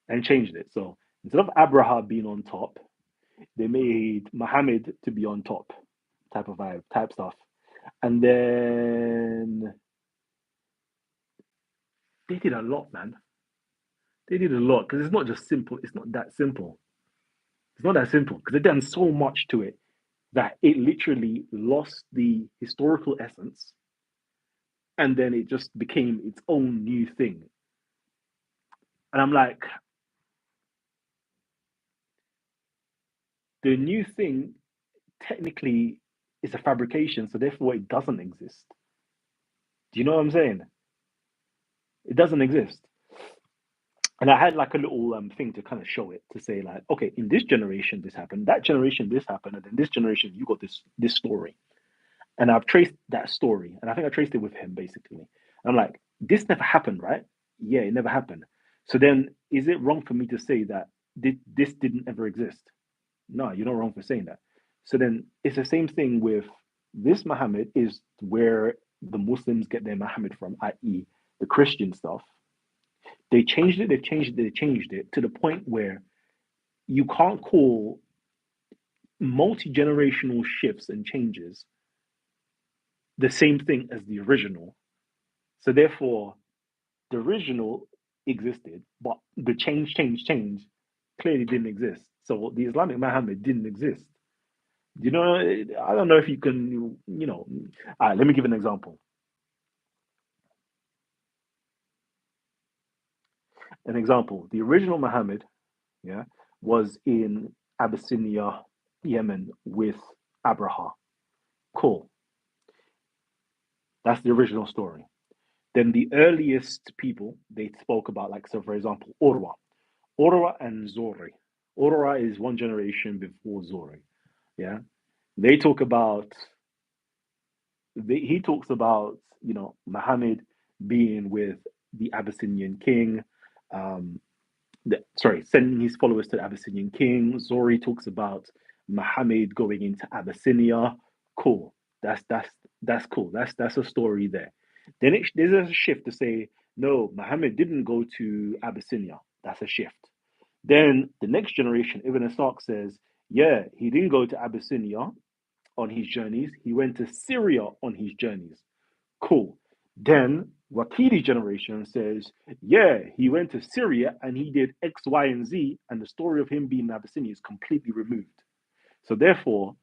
and changed it. So instead of Abraham being on top, they made Muhammad to be on top, type of vibe, type stuff. And then they did a lot, man. They did a lot because it's not just simple. It's not that simple. It's not that simple because they've done so much to it that it literally lost the historical essence and then it just became its own new thing. And I'm like, the new thing technically is a fabrication, so therefore it doesn't exist. Do you know what I'm saying? It doesn't exist. And I had like a little thing to kind of show it to say like, okay, in this generation this happened, that generation this happened, and in this generation you got this story. And I've traced that story, and I think I traced it with him basically. I'm like, this never happened, right? Yeah, it never happened. So then, is it wrong for me to say that this didn't ever exist? No, you're not wrong for saying that. So then, it's the same thing with this Muhammad is where the Muslims get their Muhammad from, i.e., the Christian stuff. They changed it, they've changed it, they changed it to the point where you can't call multi generational shifts and changes the same thing as the original. So therefore, the original existed, but the change clearly didn't exist. So the Islamic Muhammad didn't exist. You know, I don't know if you can, all right, let me give an example. An example, the original Muhammad, yeah, was in Abyssinia, Yemen with Abraha. Cool. That's the original story. Then the earliest people they spoke about, like, so for example, Urwa. Urwa and Zori. Urwa is one generation before Zori. Yeah. They talk about, he talks about, Muhammad being with the Abyssinian king, um, sending his followers to the Abyssinian king. Zori talks about Muhammad going into Abyssinia. Cool. That's cool. That's a story there. Then there's a shift to say no, Muhammad didn't go to Abyssinia. That's a shift. Then the next generation, Ibn Ishaq says, yeah, he didn't go to Abyssinia on his journeys. He went to Syria on his journeys. Cool. Then Wakili generation says, yeah, he went to Syria and he did X, Y, and Z, and the story of him being in Abyssinia is completely removed. So therefore,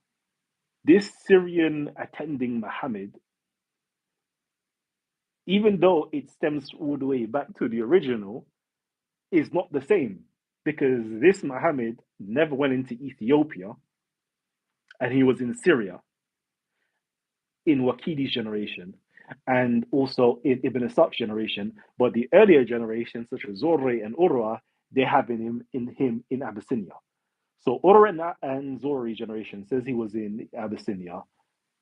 this Syrian attending Muhammad, even though it stems all the way back to the original, is not the same because this Muhammad never went into Ethiopia and he was in Syria in Wakidi's generation and also in Ibn Asak's generation, but the earlier generations, such as Zorri and Urwa, they have him in Abyssinia. So Urwa and Zorri generation says he was in Abyssinia.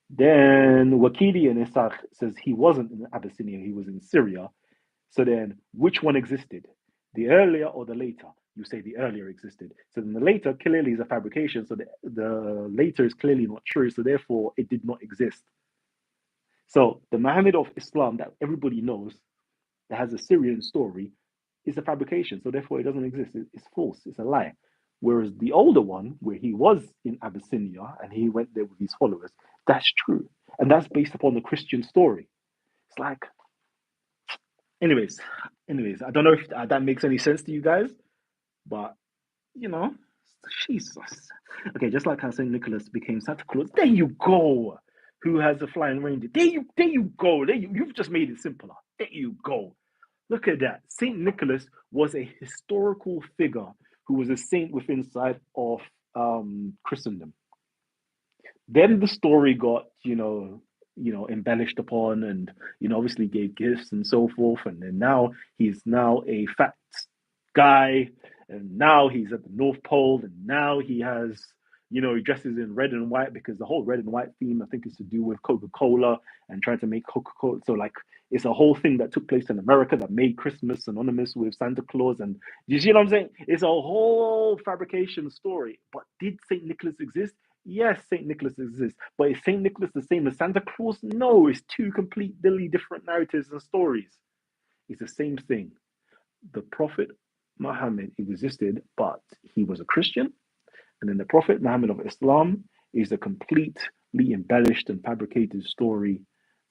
Then Wakidi and Isaac says he wasn't in Abyssinia, he was in Syria. So then, which one existed? The earlier or the later? You say the earlier existed. So then the later clearly is a fabrication. So the later is clearly not true. So therefore, it did not exist. So the Muhammad of Islam that everybody knows that has a Syrian story is a fabrication. So therefore, it doesn't exist. It's false. It's a lie. Whereas the older one, where he was in Abyssinia and he went there with his followers, that's true, and that's based upon the Christian story. It's like, anyways, I don't know if that makes any sense to you guys, but you know, Jesus. Okay, just like how Saint Nicholas became Santa Claus. There you go. Who has a flying reindeer? There you go. You've just made it simpler. There you go. Look at that. Saint Nicholas was a historical figure who was a saint within inside of Christendom. Then the story got, embellished upon, and obviously gave gifts and so forth. And then now he's now a fat guy, and now he's at the North Pole, and now he has, he dresses in red and white because the whole red and white theme, I think, is to do with Coca Cola and trying to make Coca Cola. So like, it's a whole thing that took place in America that made Christmas synonymous with Santa Claus. And you see what I'm saying? It's a whole fabrication story. But did Saint Nicholas exist? Yes, Saint Nicholas exists, but is Saint Nicholas the same as Santa Claus? No, it's two completely different narratives and stories. It's the same thing. The Prophet Muhammad existed, but he was a Christian, and then the Prophet Muhammad of Islam is a completely embellished and fabricated story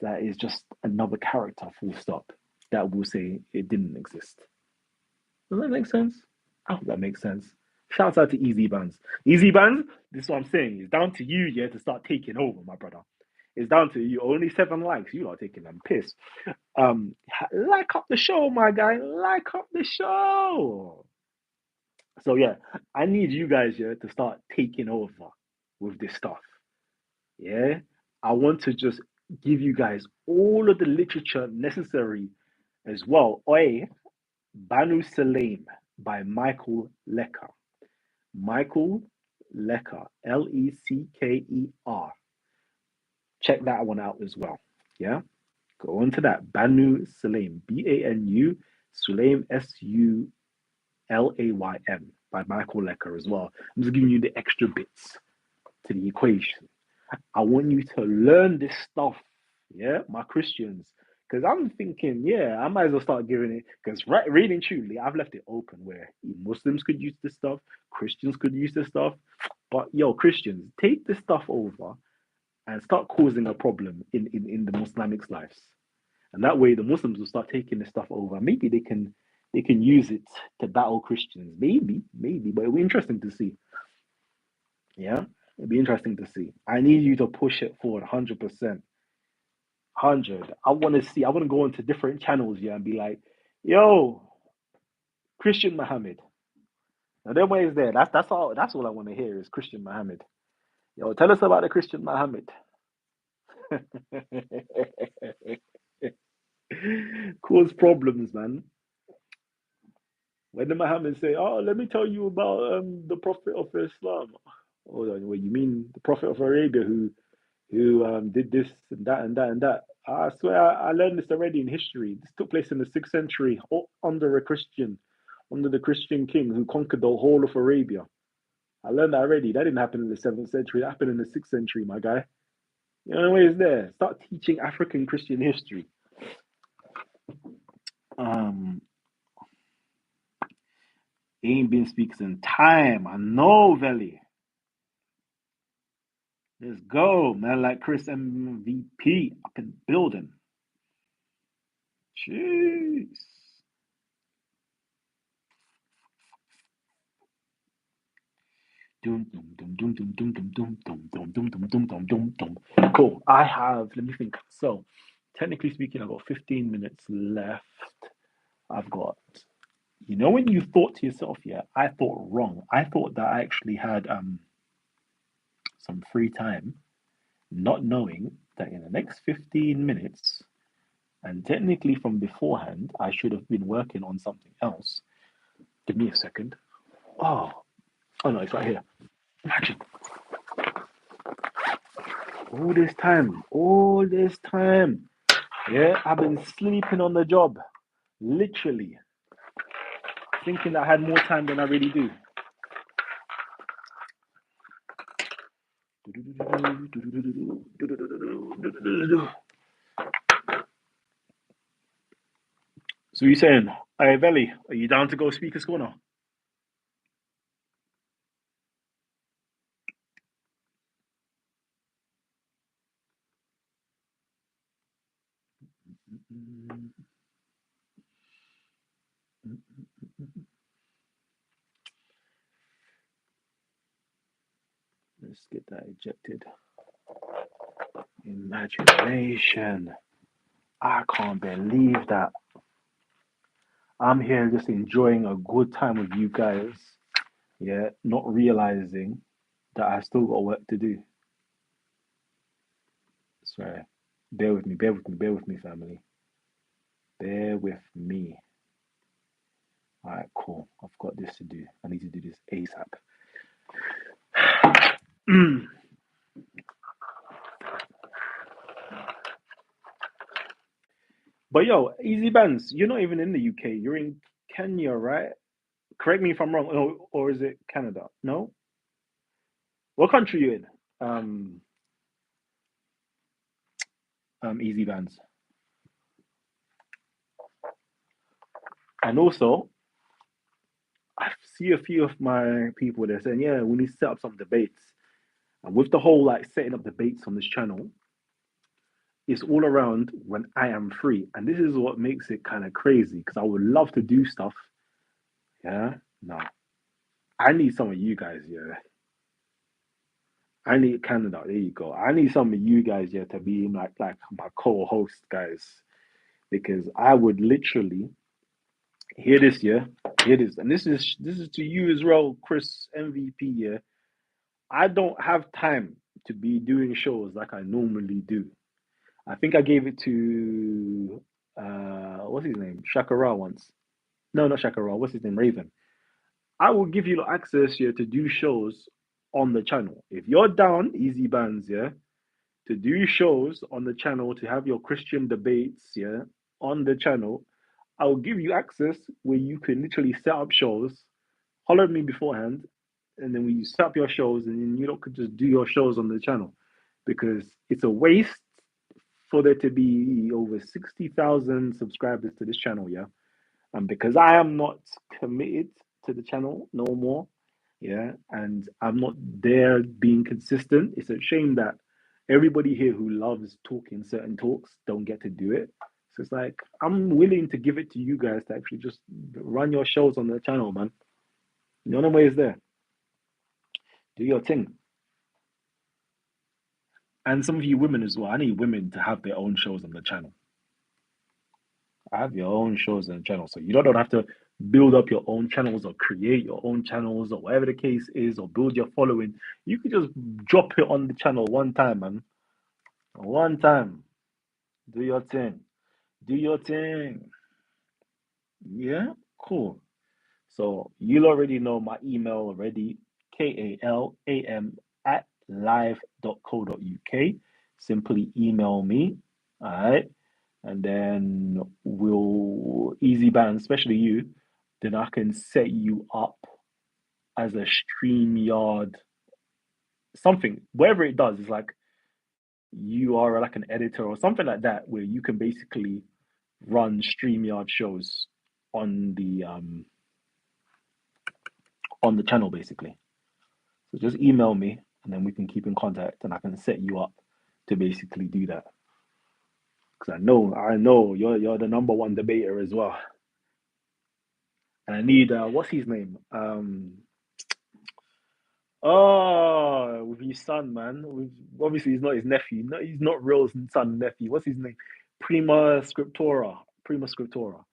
that is just another character, full stop, that will say it didn't exist. Does that make sense? I hope that makes sense. Shouts out to Easy Bands. Easy Bands, this is what I'm saying. It's down to you, yeah, to start taking over, my brother. It's down to you. Only 7 likes. You are taking them piss. Like up the show, my guy. Like up the show. So yeah, I need you guys, yeah, to start taking over with this stuff. Yeah. I want to just give you guys all of the literature necessary as well. Oi, Banu Salim by Michael Lecker. Michael Lecker, Lecker. Check that one out as well. Yeah, go on to that. Banu Sulaim, Banu Sulaim, Sulaym by Michael Lecker as well. I'm just giving you the extra bits to the equation. I want you to learn this stuff, yeah, my Christians. Because I'm thinking, yeah, I might as well start giving it. Because right, really and truly, I've left it open where Muslims could use this stuff, Christians could use this stuff. But yo, Christians, take this stuff over and start causing a problem in the Muslimics' lives. And that way the Muslims will start taking this stuff over. Maybe they can use it to battle Christians. Maybe, but it'll be interesting to see. Yeah, it'll be interesting to see. I need you to push it forward 100%. 100. I want to see. I want to go into different channels, yeah, and be like, "Yo, Christian Muhammad." Now, them ways there. That's all. That's all I want to hear is Christian Muhammad. Yo, tell us about the Christian Muhammad. Cause problems, man. When the Muhammad say, "Oh, let me tell you about the Prophet of Islam," hold on, what you mean the Prophet of Arabia who did this and that and that and that? I swear I learned this already in history. This took place in the sixth century under a Christian, under the Christian king who conquered the whole of Arabia. I learned that already. That didn't happen in the seventh century. That happened in the sixth century, my guy. You know what is there? Start teaching African Christian history. Um, ain't been speaks in time. I know, Valley. Let's go, man. Like Chris MVP up in the building. Jeez. Doom, doom, doom, doom, doom, doom, doom, doom, doom, doom, doom, doom, doom, doom, doom, doom. Cool. I have, let me think. So, technically speaking, I've got 15 minutes left. I've got, when you thought to yourself, yeah, I thought wrong. I thought that I actually had some free time, not knowing that in the next 15 minutes, and technically from beforehand, I should have been working on something else. Give me a second. Oh, oh no, it's right here. Imagine all this time. Yeah, I've been sleeping on the job, literally, thinking I had more time than I really do. So you saying, hey Veli, are you down to go speaker's corner? Let's get that ejected. Imagination. I can't believe that. I'm here just enjoying a good time with you guys. Yeah, not realizing that I still got work to do. Sorry. Bear with me, bear with me, bear with me, family. Bear with me. All right, cool. I've got this to do. I need to do this ASAP. But yo, Easy Bands, you're not even in the UK. You're in Kenya, right? Correct me if I'm wrong. Or is it Canada? No? What country are you in? Easy Bands. And also, I see a few of my people they're saying, yeah, we need to set up some debates. And with the whole like setting up debates on this channel, it's all around when I am free. And this is what makes it kind of crazy because I would love to do stuff. Yeah. No. I need some of you guys, yeah. I need Canada. There you go. I need some of you guys, yeah, to be like my co-host guys. Because I would literally hear this, yeah. Hear this. And this is to you as well, Chris MVP, yeah. I don't have time to be doing shows like I normally do. I think I gave it to what's his name? Shakara once. No, not Shakara. What's his name? Raven. I will give you access here to do shows on the channel. If you're down, easy bands, yeah. to do shows on the channel, to have your Christian debates, yeah, on the channel, I'll give you access where you can literally set up shows, holler at me beforehand, and then when you set up your shows, and then you don't could just do your shows on the channel because it's a waste for there to be over 60,000 subscribers to this channel, yeah. And because I am not committed to the channel no more, yeah, and I'm not there being consistent, it's a shame that everybody here who loves talking certain talks don't get to do it. So it's like I'm willing to give it to you guys to actually just run your shows on the channel, man. The only way is there. Do your thing. And some of you women as well. I need women to have their own shows on the channel. Have your own shows on the channel. So you don't have to build up your own channels or create your own channels or whatever the case is or build your following. You can just drop it on the channel one time, man. One time. Do your thing. Do your thing. Yeah? Cool. So you'll already know my email already. KALAM at live.co.uk. Simply email me. All right. And then we'll easy band, especially you, then I can set you up as a StreamYard something, whatever it does. It's like you are like an editor or something like that, where you can basically run StreamYard shows on the channel basically. So just email me and then we can keep in contact and I can set you up to basically do that. Because I know you're the number one debater as well. And I need what's his name? Oh, with his son, man. Obviously, he's not his nephew. No, he's not real son nephew. What's his name? Prima Scriptura. Prima Scriptura.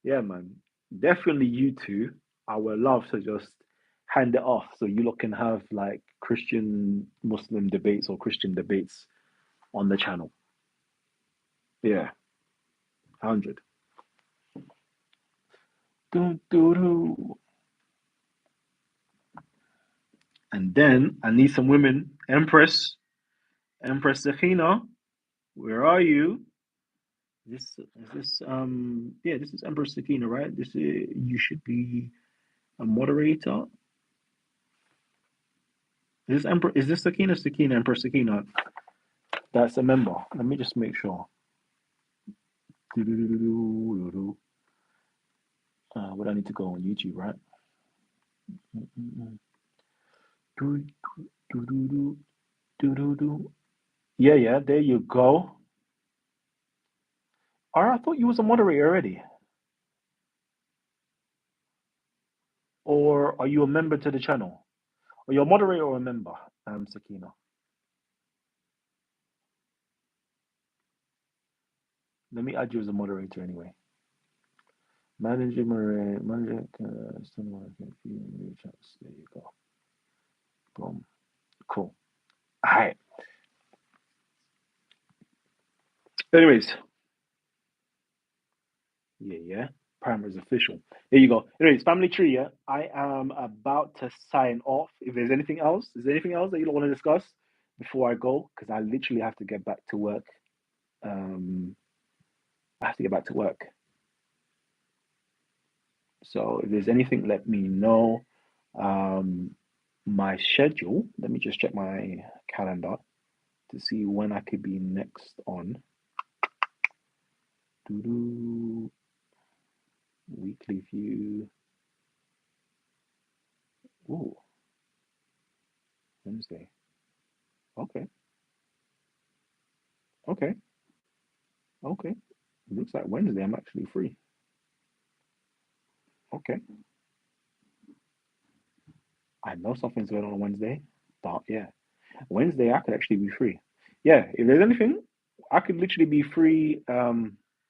Yeah, man. Definitely you two. I would love to just hand it off so you lot can have like Christian Muslim debates or Christian debates on the channel. Yeah, 100. Doo, doo, doo. And then I need some women. Empress Sakina, where are you? This is this yeah, this is Empress Sakina, right? This is, you should be a moderator. Is this Sakina Empress Sakina? That's a member. Let me just make sure. What I need to go on YouTube, right? Yeah, yeah, there you go. I thought you was a moderator already. Or are you a member to the channel? Are you a moderator or a member, Sakina? Let me add you as a moderator anyway. Manager, send market, new chats. There you go. Boom. Cool. All right. Anyways, yeah. Primer is official. There you go. Anyways, family tree. Yeah, I am about to sign off. If there's anything else, is there anything else that you don't want to discuss before I go? Because I literally have to get back to work. I have to get back to work. So if there's anything, let me know. My schedule. Let me just check my calendar to see when I could be next on. Weekly view. Ooh, Wednesday. Okay. Okay. Okay. Looks like Wednesday I'm actually free. Okay. I know something's going on Wednesday, but yeah, Wednesday I could actually be free. Yeah, if there's anything, I could literally be free.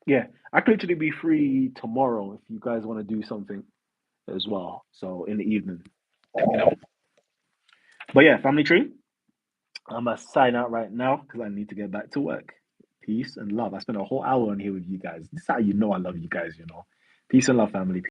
Yeah, I could literally be free tomorrow if you guys want to do something as well. So in the evening, let me know. But yeah, family tree. I'm gonna sign out right now because I need to get back to work. Peace and love. I spent a whole hour on here with you guys. This is how you know I love you guys, you know. Peace and love, family.